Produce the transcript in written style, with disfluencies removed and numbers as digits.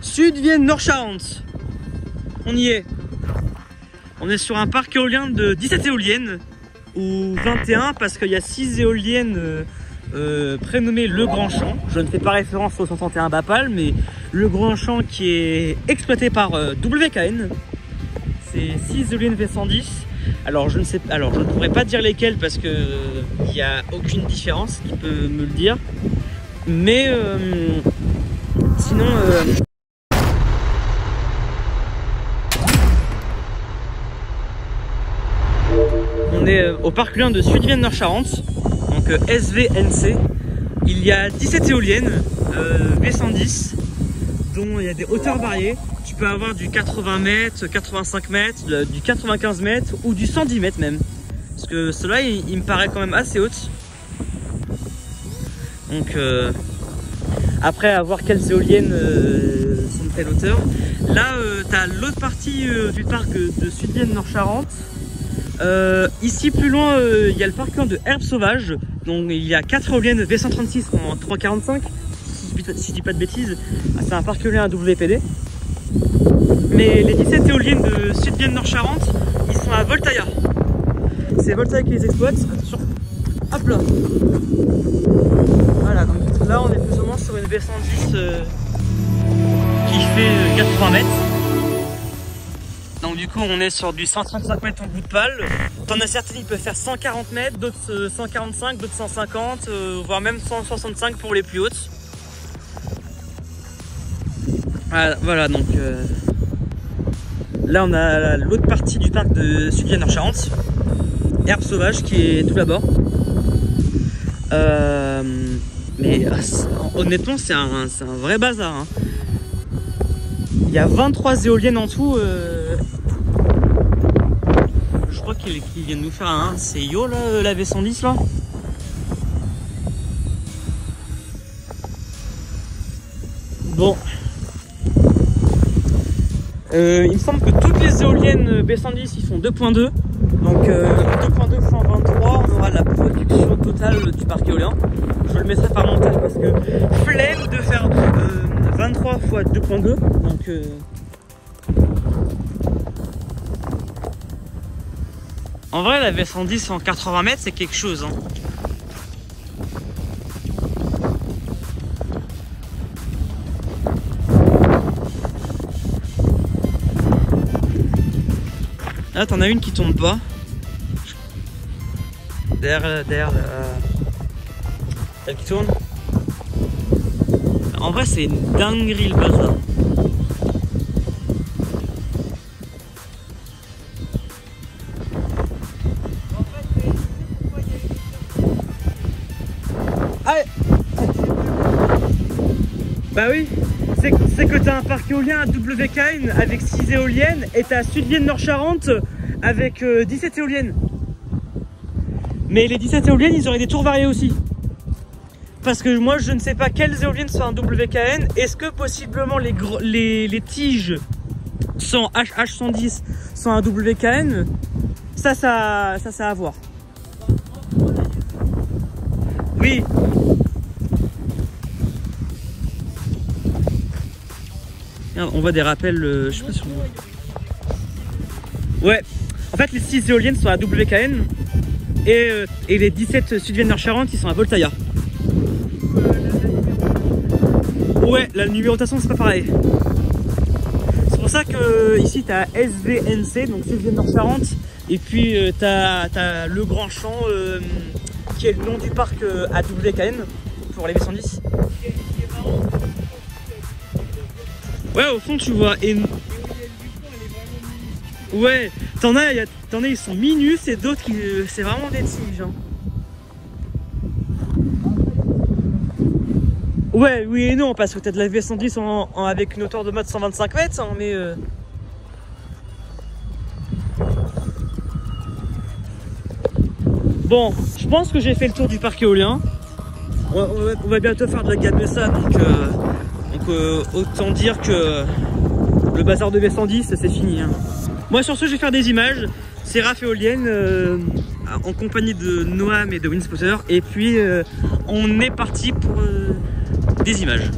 Sud-Vienne Nord-Charente. On y est. On est sur un parc éolien de 17 éoliennes, ou 21 parce qu'il y a 6 éoliennes prénommées Le Grand Champ. Je ne fais pas référence au 131 Bapal, mais Le Grand Champ qui est exploité par WKN. C'est 6 éoliennes V110. Alors je ne pourrais pas dire lesquelles parce que il n'y a aucune différence qui peut me le dire. Mais sinon on est au parc éolien de Sud-Vienne Nord-Charente, donc SVNC. Il y a 17 éoliennes V110 dont il y a des hauteurs variées. Tu peux avoir du 80 mètres, 85 mètres, du 95 mètres ou du 110 mètres même. Parce que cela il me paraît quand même assez haute. Donc après à voir quelles éoliennes sont de telle hauteur. Là tu as l'autre partie du parc de Sud-Vienne Nord-Charente. Ici plus loin il y a le parc de Herbes Sauvages. Donc il y a 4 éoliennes V136 en 345 si je dis pas de bêtises. C'est un parc éolien à WPD. Mais les 17 éoliennes de Sud-Vienne Nord-Charente, ils sont à Voltaïa. C'est Voltaïa qui les exploite. Attention. Hop là. Voilà, donc là on est plus ou moins sur une V110 qui fait 80 mètres. Donc du coup on est sur du 135 mètres en bout de pale. T'en as certaines qui peuvent faire 140 mètres, d'autres 145, d'autres 150, voire même 165 pour les plus hautes. Voilà donc là on a l'autre partie du parc de Sud-Vienne Nord-Charente, Herbes Sauvages qui est tout là-bas. Mais honnêtement c'est un vrai bazar hein. Il y a 23 éoliennes en tout. Je crois qu'ils viennent nous faire un CIO là, la V110 là. Bon. Il me semble que toutes les éoliennes B110 ils font 2.2. Donc 2.2 fois 23, on aura la production totale du parc éolien. Je le mettrai par montage parce que flemme de faire 23 fois 2.2. Donc en vrai la V110 en 80 mètres c'est quelque chose hein. Là t'en as une qui tombe pas. Derrière celle qui tourne. En vrai c'est une dinguerie le bazar. Ah bah oui, c'est que t'as un parc éolien à WKN avec 6 éoliennes et t'as Sud-Vienne Nord-Charente avec 17 éoliennes. Mais les 17 éoliennes ils auraient des tours variés aussi. Parce que moi je ne sais pas quelles éoliennes sont en WKN. Est-ce que possiblement les tiges sont H110 sont en WKN? Ça c'est à voir. Oui. On voit des rappels, je sais pas si on... Ouais, en fait les 6 éoliennes sont à WKN et les 17 Sud-Vienne Nord-Charente ils sont à Voltaïa. Ouais, la numérotation c'est pas pareil. C'est pour ça que ici tu as SVNC, donc Sud-Vienne Nord-Charente, et puis tu as Le Grand Champ qui est le nom du parc à WKN pour les V110. Ouais, au fond tu vois. Ouais, t'en as ils sont minus et d'autres qui c'est vraiment des tiges. Hein. Ouais, oui et non, parce que t'as de la V110 avec une hauteur de mode 125 mètres, hein, mais bon, je pense que j'ai fait le tour du parc éolien. On va bientôt faire de la gamme de ça, donc autant dire que le bazar de V110 c'est fini. Hein. Moi sur ce je vais faire des images, c'est Raph éolienne en compagnie de Noam et de Winspotter, et puis on est parti pour des images.